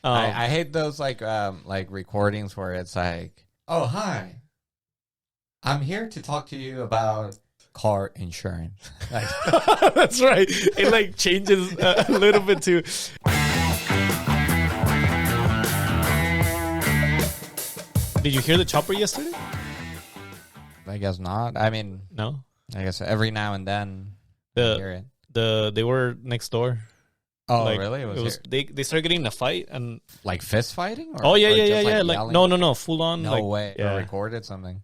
I hate those like recordings where it's like, oh hi, I'm here to talk to you about car insurance. That's right. It like changes a little bit too. Did you hear the chopper yesterday? I guess not. I mean, No. I guess every now and then I hear it. They were next door. Oh, Like, really? It was they started getting in a fight and like fist fighting? oh yeah, or yeah, just, yeah, yeah. Like no, full on. No like, way. Yeah. Or recorded something.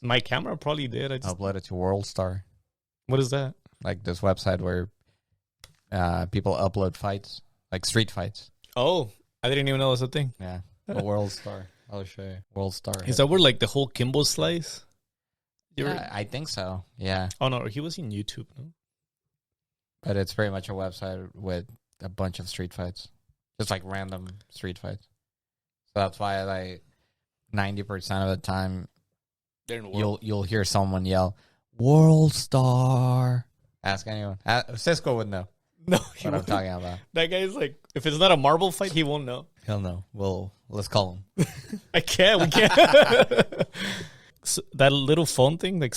My camera probably did. I just, Upload it to WorldStar. what is that? Like this website where people upload fights, like street fights. Oh, I didn't even know it was a thing. Yeah. The WorldStar. I'll show you. WorldStar. Is that where like the whole Kimbo slice? Yeah, I think so. Yeah. Oh no, he was in YouTube. No? But it's pretty much a website with a bunch of street fights. Just like random street fights. So that's why like 90% of the time you'll hear someone yell, WorldStar. Ask anyone. Cisco would know. No, what I'm talking about. That guy's like, if it's not a marble fight, he won't know. He'll know. Let's call him. I can't. We can't. So that little phone thing, like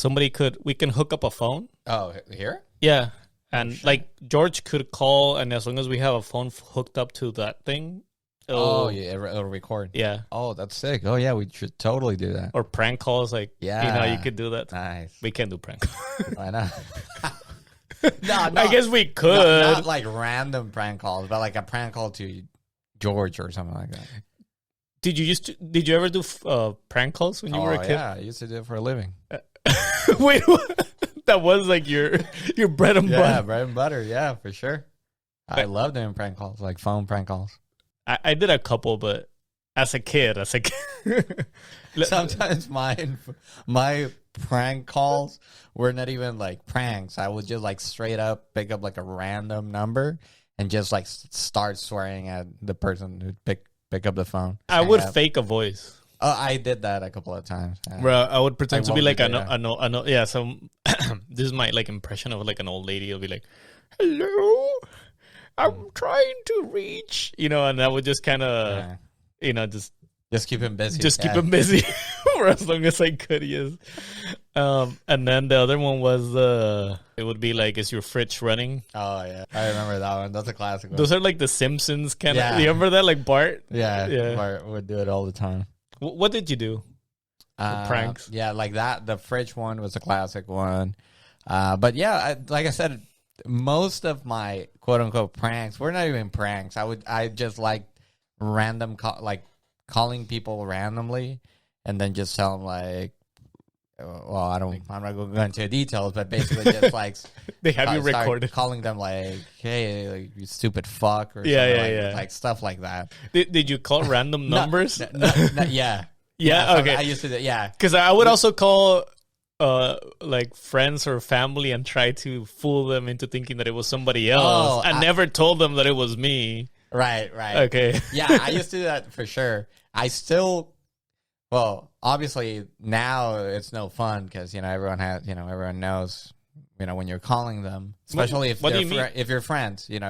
we can hook up a phone. Oh, here? Yeah. And like George could call, and as long as we have a phone hooked up to that thing, it'll record. Yeah. Oh, that's sick. Oh, yeah, we should totally do that. Or prank calls, like, yeah, you could do that. Nice. We can't do prank. Why not? No, I guess we could. Not like random prank calls, but like a prank call to George or something like that. Did you ever do prank calls when you were a kid? Yeah, I used to do it for a living. Wait, what? That was like your bread and butter. Yeah, bread and butter. Yeah, for sure. I love doing prank calls, like phone prank calls. I did a couple, but as a kid. Sometimes my prank calls were not even like pranks. I would just like straight up pick up like a random number and just like start swearing at the person who pick up the phone. I would fake a voice. Oh, I did that a couple of times. Bro, I would pretend to be like yeah. So this is my like impression of like an old lady. It'll be like, "Hello, I'm trying to reach," and I would just kind of, just keep him busy. Just keep him busy for as long as I could. Yes. And then the other one was it would be like, "Is your fridge running?" Oh yeah, I remember that one. That's a classic one. Those are like the Simpsons kind of. You remember that, like Bart? Yeah. Bart would do it all the time. What did you do? Pranks? Yeah, like that. The fridge one was a classic one. But yeah, like I said, most of my quote unquote pranks were not even pranks. I just like random calling people randomly, and then just tell them like, well, I'm not going to go into details, but basically just like they have you recorded calling them like, hey, like, you stupid fuck, or like stuff like that. Did you call random numbers? Yeah. Yeah, okay. I used to do, yeah. Because I would also call like friends or family and try to fool them into thinking that it was somebody else. I never told them that it was me. Right. Okay. Yeah, I used to do that for sure. I still. Well, obviously now it's no fun because everyone knows when you're calling them, especially if you're friends, if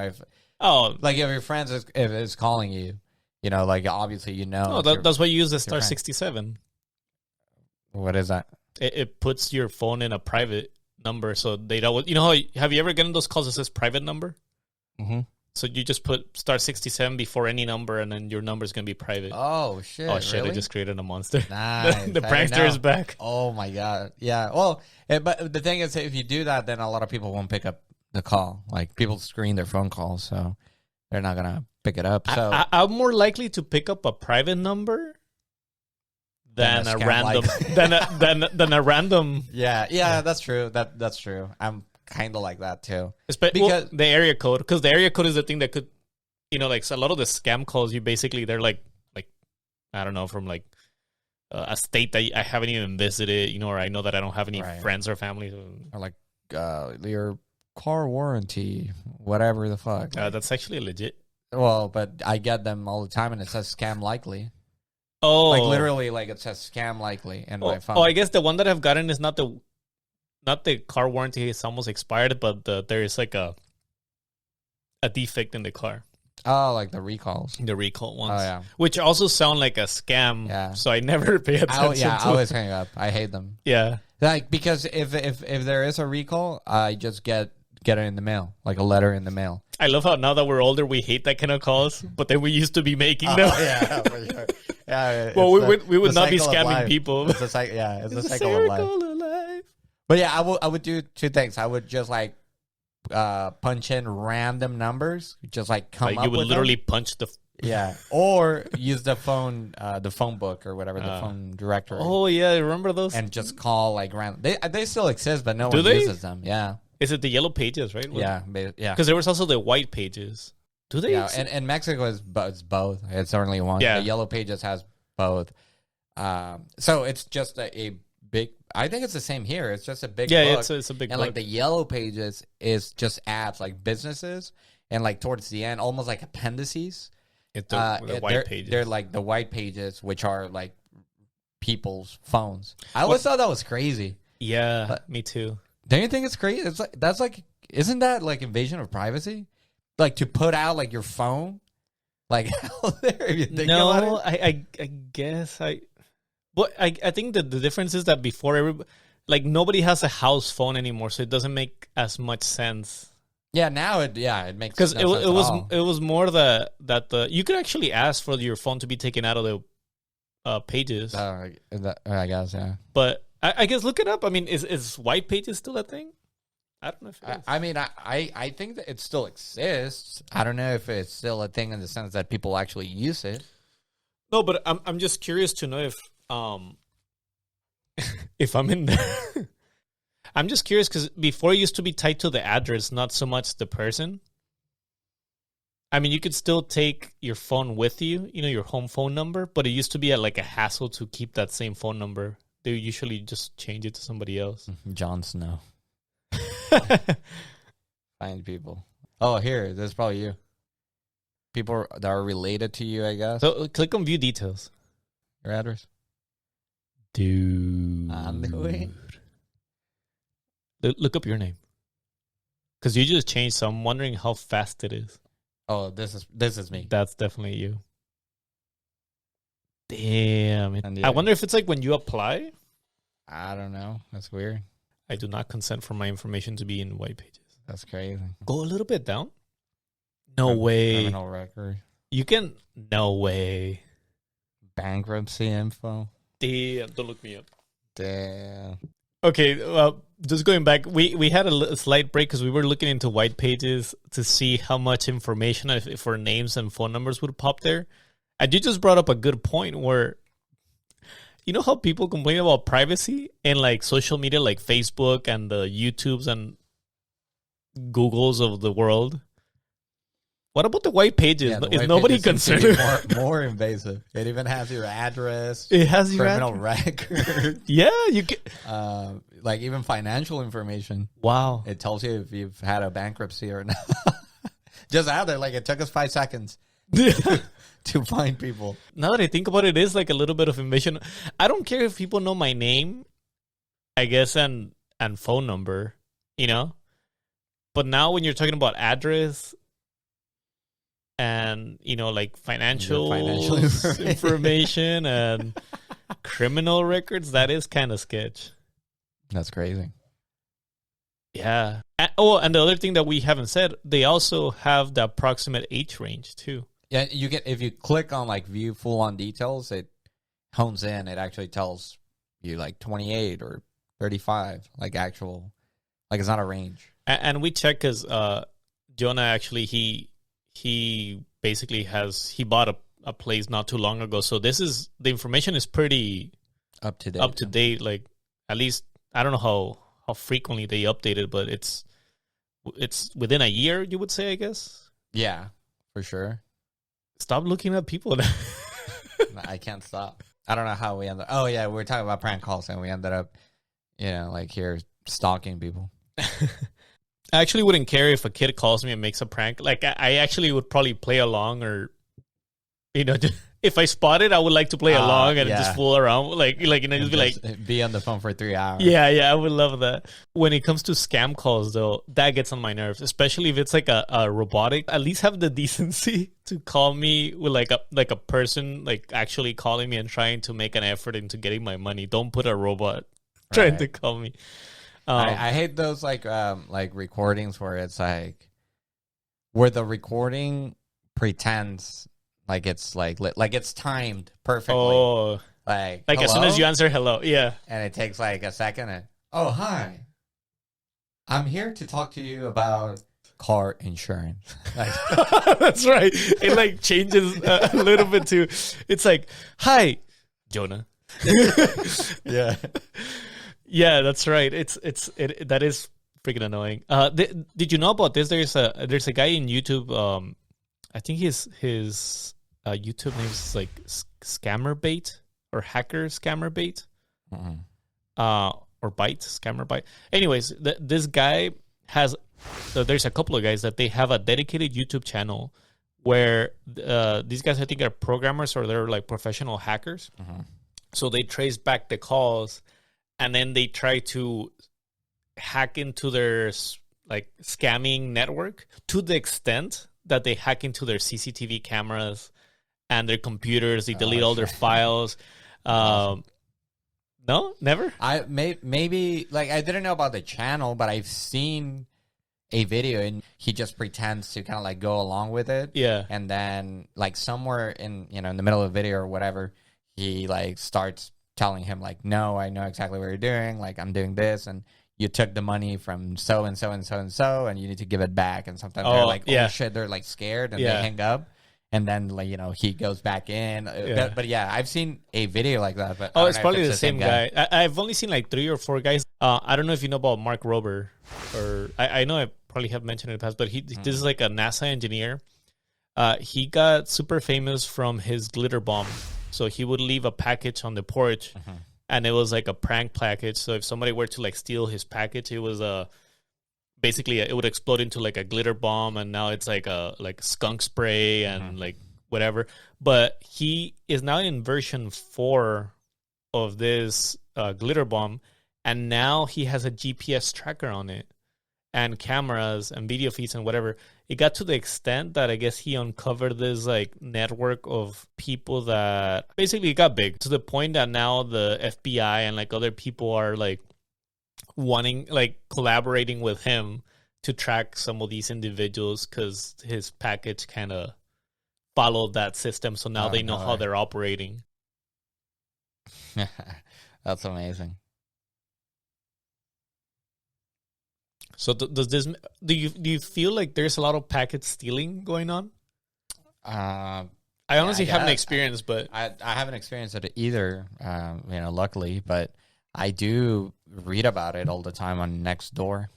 your friends is calling you, like obviously that's why you use the star 67. What is that? It puts your phone in a private number, so they don't. Have you ever gotten those calls that says private number? Mm-hmm. So you just put star 67 before any number, and then your number is going to be private. Oh, shit. Oh, shit. Really? I just created a monster. Nice. The prankster is back. Oh, my God. Yeah. Well, but the thing is, if you do that, then a lot of people won't pick up the call. Like, people screen their phone calls, so they're not going to pick it up. So I'm more likely to pick up a private number than a random. than a random. Yeah, that's true. That's true. I'm kind of like that too, because the area code, because the area code is the thing that could, like a lot of the scam calls, they're like I don't know, from like a state that I haven't even visited, or I know that I don't have any friends or family, or like your car warranty, whatever the fuck. That's actually legit. Well, but I get them all the time, and it says scam likely. Oh, like literally, like it says scam likely in my phone. Oh, I guess the one that I've gotten is not the car warranty. It's almost expired, but there is like a defect in the car. Oh, like the recalls. The recall ones. Oh, yeah. Which also sound like a scam. Yeah. So I never pay attention I to always it. hang up. I hate them. Yeah. Like, because if there is a recall, I just get it in the mail, like a letter in the mail. I love how now that we're older, we hate that kind of calls, but then we used to be making them. Yeah, for sure. Yeah. Well, we would not be scamming people. It's a cycle. Yeah, it's a cycle of life. But yeah, I would do two things. I would just like punch in random numbers, just like come Like up you would with literally them. punch the. Yeah, or use the phone book or whatever, the phone directory. Oh yeah, I remember those. And just call like random. They still exist, but no Do one they? uses them. Yeah, Is it the yellow pages, right? yeah. Because there was also the white pages. Do they? Yeah, and Mexico is it's both. It's only one. Yeah. The Yellow Pages has both. So it's just a big. I think it's the same here. It's just a big. Yeah, book. it's a big. And book. like the Yellow Pages is just ads, like businesses, and like towards the end, almost like appendices. It's the white pages. They're like the white pages, which are like people's phones. I always thought that was crazy. Yeah, me too. Don't you think it's crazy? It's like isn't that like invasion of privacy? Like to put out like your phone, like out there. If you think about it. I guess But I think that the difference is that before nobody has a house phone anymore, so it doesn't make as much sense. Yeah, now it makes Because no it sense at was all. it was more that you could actually ask for your phone to be taken out of the pages. I guess, yeah. But I guess look it up. I mean, is white pages still a thing? I don't know if it is. I mean, I think that it still exists. I don't know if it's still a thing in the sense that people actually use it. No, but I'm just curious to know if I'm in there. I'm just curious because before it used to be tied to the address, not so much the person. I mean, you could still take your phone with you, your home phone number, but it used to be like a hassle to keep that same phone number. They usually just change it to somebody else. Jon Snow. Find people. Oh, here, this is probably you. People that are related to you, I guess. So click on view details. Your address. Dude. On the way. Look up your name. Because you just changed, so I'm wondering how fast it is. Oh, this is me. That's definitely you. Damn. And I wonder if it's like when you apply. I don't know. That's weird. I do not consent for my information to be in white pages. That's crazy. Go a little bit down. No way. Criminal record. You can. No way. Bankruptcy info. Damn. Don't look me up. Damn. Okay. Well, just going back, we had a slight break because we were looking into white pages to see how much information for names and phone numbers would pop there. And you just brought up a good point where, you know how people complain about privacy and like social media, like Facebook and the YouTubes and Googles of the world? What about the white pages? Yeah, Is nobody concerned? More invasive. It even has your address. It has your criminal record. Yeah, you can. Like even financial information. Wow. It tells you if you've had a bankruptcy or not. Just out there, like it took us 5 seconds to find people. Now that I think about it, it is like a little bit of invasion. I don't care if people know my name, I guess, and phone number, But now when you're talking about address and, like financial information and criminal records, that is kind of sketch. That's crazy. Yeah. And the other thing that we haven't said, they also have the approximate age range too. Yeah, you get if you click on like view full on details, it hones in. It actually tells you like 28 or 35, like actual, like it's not a range. And we check because Jonah actually he basically he bought a place not too long ago. So the information is pretty up to date. Like at least I don't know how frequently they update it, but it's within a year, you would say, I guess. Yeah, for sure. Stop looking at people. I can't stop. I don't know how we ended up. Oh, yeah, we were talking about prank calls, and we ended up, like here stalking people. I actually wouldn't care if a kid calls me and makes a prank. Like, I actually would probably play along or, if I spot it, I would like to play along and yeah. just fool around, like just be like, be on the phone for 3 hours. yeah, I would love that. When it comes to scam calls, though, that gets on my nerves, especially if it's like a robotic. At least have the decency to call me with like a person like actually calling me and trying to make an effort into getting my money. Don't put a robot trying to call me. I hate those like recordings where it's like where the recording pretends like it's like it's timed perfectly. Oh, like as soon as you answer hello, yeah, and it takes like a second. And, oh, hi, I'm here to talk to you about car insurance. Like, that's right. It like changes a little bit too. It's like, hi, Jonah. yeah, yeah, that's right. That is freaking annoying. Did you know about this? There's a guy in YouTube. I think his YouTube name is like Scammerbait or Hacker Scammerbait, or Bite Scammerbite. Anyways, this guy has. There's a couple of guys that they have a dedicated YouTube channel where these guys I think are programmers or they're like professional hackers. So they trace back the calls, and then they try to hack into their like scamming network to the extent that they hack into their CCTV cameras and their computers. They delete all their files. No, never. I maybe like I didn't know about the channel, but I've seen a video and he just pretends to kind of like go along with it. Yeah. And then like somewhere in in the middle of the video or whatever, he like starts telling him like, no, I know exactly what you're doing. Like I'm doing this and you took the money from so and so and so and so, and you need to give it back. And sometimes they're like, oh shit, they're like scared and they hang up. And then like he goes back in. But yeah, I've seen a video like that. But it's probably the same guy. I've only seen like 3 or 4 guys. I don't know if you know about Mark Rober, or I know I probably have mentioned it in the past, but this is like a NASA engineer. He got super famous from his glitter bomb. So he would leave a package on the porch. And it was like a prank package. So if somebody were to like steal his package, it was basically it would explode into like a glitter bomb, and now it's like a skunk spray and like whatever. But he is now in version 4 of this glitter bomb, and now he has a GPS tracker on it and cameras and video feeds and whatever. It got to the extent that I guess he uncovered this like network of people that basically got big to the point that now the FBI and like other people are like wanting like collaborating with him to track some of these individuals because his package kind of followed that system. So now they know how they're operating. That's amazing. So does this? Do you feel like there's a lot of packet stealing going on? I honestly haven't experienced, but I haven't experienced it either. Luckily, but I do read about it all the time on Nextdoor.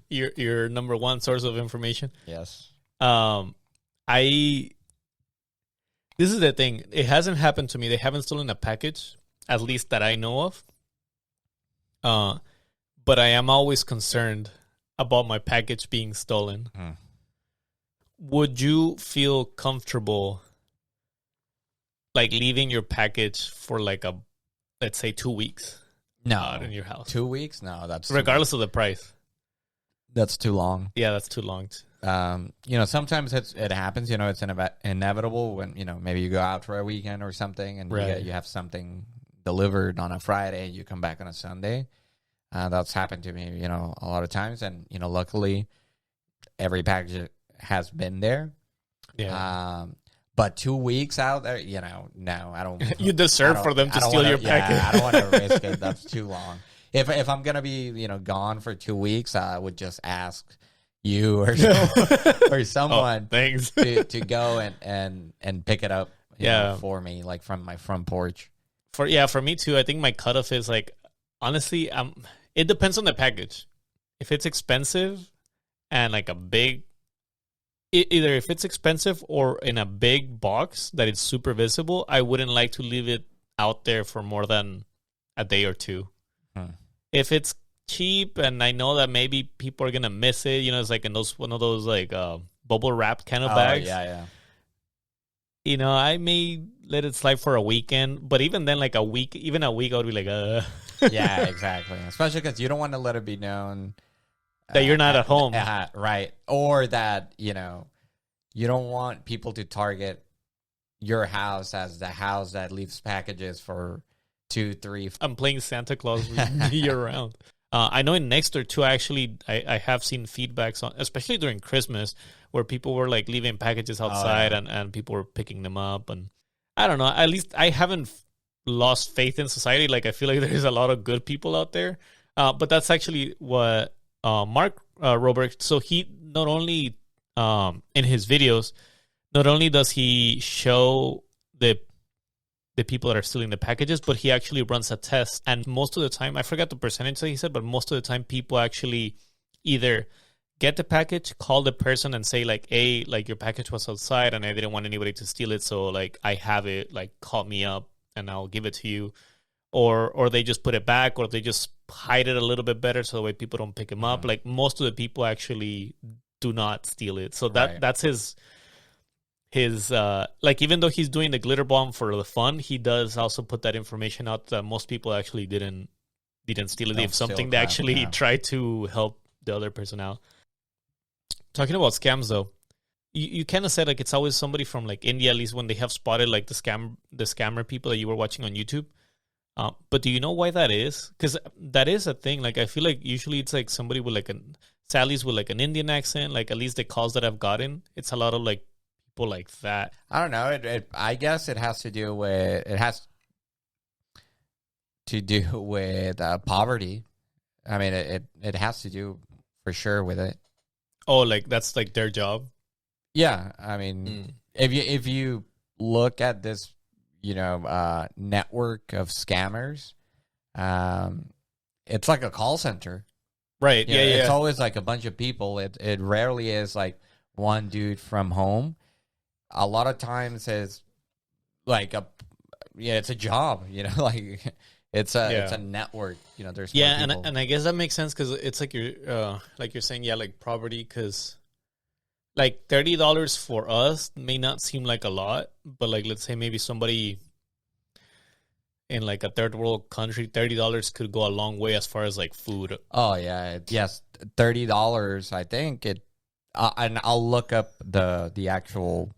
Your number one source of information. Yes. This is the thing. It hasn't happened to me. They haven't stolen a package, at least that I know of. But I am always concerned about my package being stolen. Would you feel comfortable like leaving your package for like let's say 2 weeks? No, in your house. 2 weeks? No, that's regardless of the price. That's too long. Yeah, that's too long. Sometimes it happens. It's inevitable when maybe you go out for a weekend or something, and you have something delivered on a Friday, and you come back on a Sunday. That's happened to me, a lot of times, and luckily, every package has been there. Yeah. But 2 weeks out there, no, I don't. You deserve for them to steal your package. I don't want to risk it. That's too long. If I'm gonna be gone for 2 weeks, I would just ask you or someone thanks. to go and pick it up for me, like from my front porch. For me too. I think my cutoff is like, honestly, it depends on the package. If it's expensive and like a big, either if it's expensive or in a big box that is super visible, I wouldn't like to leave it out there for more than a day or two. If it's cheap and I know that maybe people are gonna miss it, it's like in one of those like bubble wrapped kind of bags. Yeah. I may let it slide for a weekend, but even then, like even a week, I would be like, Yeah, exactly. Especially because you don't want to let it be known that you're not at home. Right. Or that, you don't want people to target your house as the house that leaves packages for 2, 3. I'm playing Santa Claus year round. I know in Nextdoor too. I have seen feedbacks on, especially during Christmas, where people were like leaving packages outside and people were picking them up. And I don't know. At least I haven't lost faith in society. Like I feel like there's a lot of good people out there. But that's actually what Mark Robert. So he not only in his videos, not only does he show the people that are stealing the packages, but he actually runs a test. And most of the time, I forgot the percentage that he said, but most of the time people actually either get the package, call the person and say like, hey, like your package was outside and I didn't want anybody to steal it. So like I have it, like call me up and I'll give it to you. Or they just put it back, or they just hide it a little bit better so the way people don't pick them up. Like most of the people actually do not steal it. So that's his like, even though he's doing the glitter bomb for the fun, he does also put that information out that most people actually didn't steal it. If something, they actually try to help the other person out. Talking about scams though, you kind of said like it's always somebody from like India, at least when they have spotted like the scammer people that you were watching on YouTube. But do you know why that is? Because that is a thing. Like I feel like usually it's like somebody with like Sally's with like an Indian accent. Like at least the calls that I've gotten, it's a lot of like people like that. I don't know. I guess it has to do with poverty. I mean, it has to do for sure with it. Oh, like that's like their job. Yeah, I mean, if you look at this, network of scammers, it's like a call center, right? Yeah. It's always like a bunch of people. It rarely is like one dude from home. A lot of times it's like it's a job, like it's a network, there's and I guess that makes sense because it's like you're saying, like poverty, because like $30 for us may not seem like a lot, but like let's say maybe somebody in like a third world country, $30 could go a long way as far as like food. Oh yeah, yes, $30. I think it, and I'll look up the actual,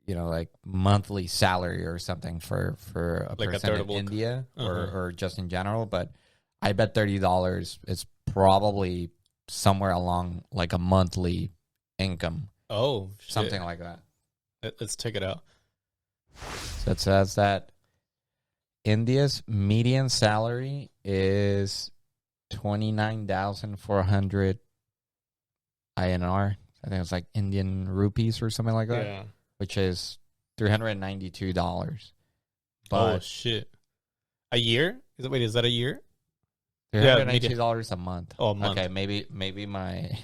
like monthly salary or something for a like person in India or just in general. But I bet $30 is probably somewhere along like a monthly income. Oh, shit. Something like that. Let's check it out. So it says that India's median salary is 29,400 INR. I think it's like Indian rupees or something like that. Yeah. Which is $392. But, oh shit! A year? Is that a year? $392 a month. Oh, a month. Okay, maybe my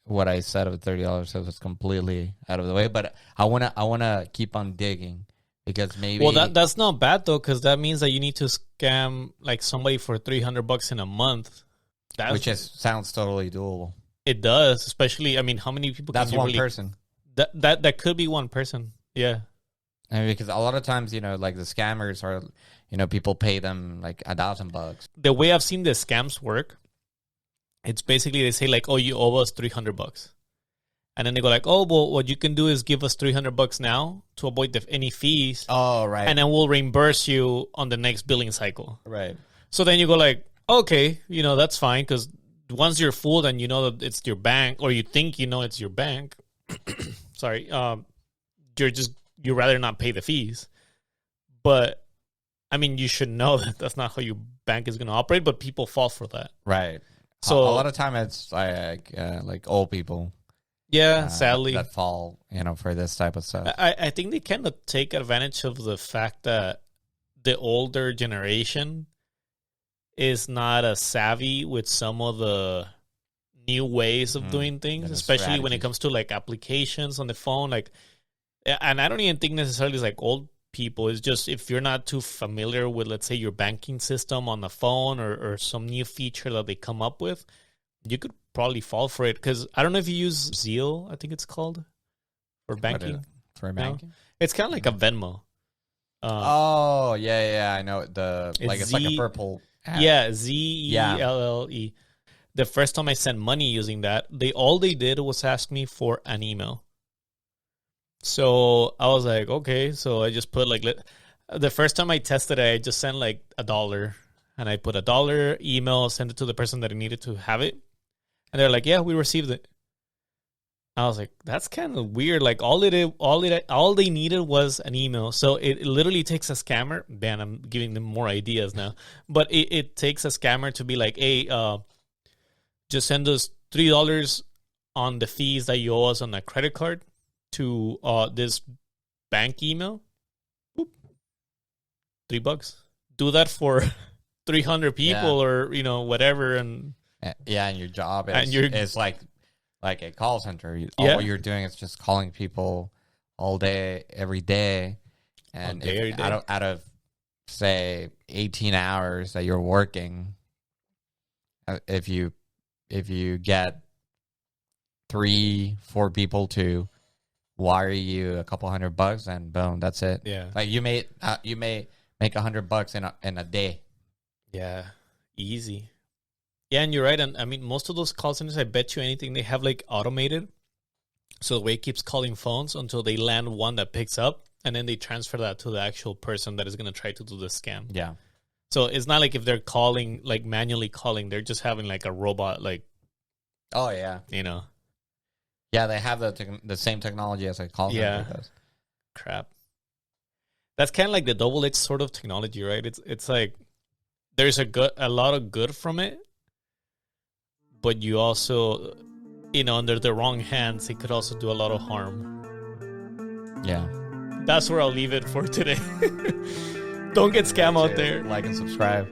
what I said of $30 was completely out of the way, but I wanna keep on digging because maybe. Well, that's not bad though, because that means that you need to scam like somebody for $300 in a month. Which sounds totally doable. It does, especially. I mean, how many people? That's one person. That could be one person. Yeah. I mean, because a lot of times, like the scammers are, people pay them like $1,000. The way I've seen the scams work, it's basically they say like, oh, you owe us $300. And then they go like, oh, well, what you can do is give us $300 now to avoid any fees. Oh, right. And then we'll reimburse you on the next billing cycle. Right. So then you go like, okay, that's fine, because once you're fooled and you know that it's your bank, or you think it's your bank, sorry, you rather not pay the fees. But I mean, you should know that that's not how your bank is going to operate, but people fall for that. Right. So a lot of time it's like old people. Yeah, sadly, that fall, for this type of stuff. I think they kind of take advantage of the fact that the older generation is not as savvy with some of the new ways of doing things, especially when it comes to like applications on the phone. Like, and I don't even think necessarily it's like old people. It's just if you're not too familiar with, let's say, your banking system on the phone or some new feature that they come up with, you could probably fall for it. Because I don't know if you use Zeal, I think it's called, for banking. For banking? It's kind of like a Venmo. Oh, yeah. I know it's like a purple app. Yeah, ZELLE. The first time I sent money using that, all they did was ask me for an email. So I was like, okay. So I just put like, the first time I tested it, I just sent like $1. And I put $1 email, send it to the person that I needed to have it. And they're like, yeah, we received it. I was like, that's kind of weird. Like all they needed was an email. So it literally takes a scammer. Man, I'm giving them more ideas now. But it takes a scammer to be like, hey, just send us $3 on the fees that you owe us on a credit card to this bank email. Boop. $3. Do that for 300 people or whatever, and and your job is like a call center. All you're doing is just calling people all day, every day, and out of say 18 hours that you're working, if you get 3-4 people to wire you a couple $100, and boom, that's it. Yeah, like you may make $100 in a day. Yeah, easy. Yeah, and you're right. And I mean, most of those call centers, I bet you anything, they have like automated. So the way it keeps calling phones until they land one that picks up, and then they transfer that to the actual person that is going to try to do the scam. Yeah. So it's not like if they're calling, like manually calling, they're just having like a robot, like. Oh, yeah. Yeah, they have the same technology as a call center does. Crap. That's kind of like the double-edged sort of technology, right? It's like there's a lot of good from it, but you also, under the wrong hands, it could also do a lot of harm. Yeah. That's where I'll leave it for today. Don't get scammed out there. Like and subscribe.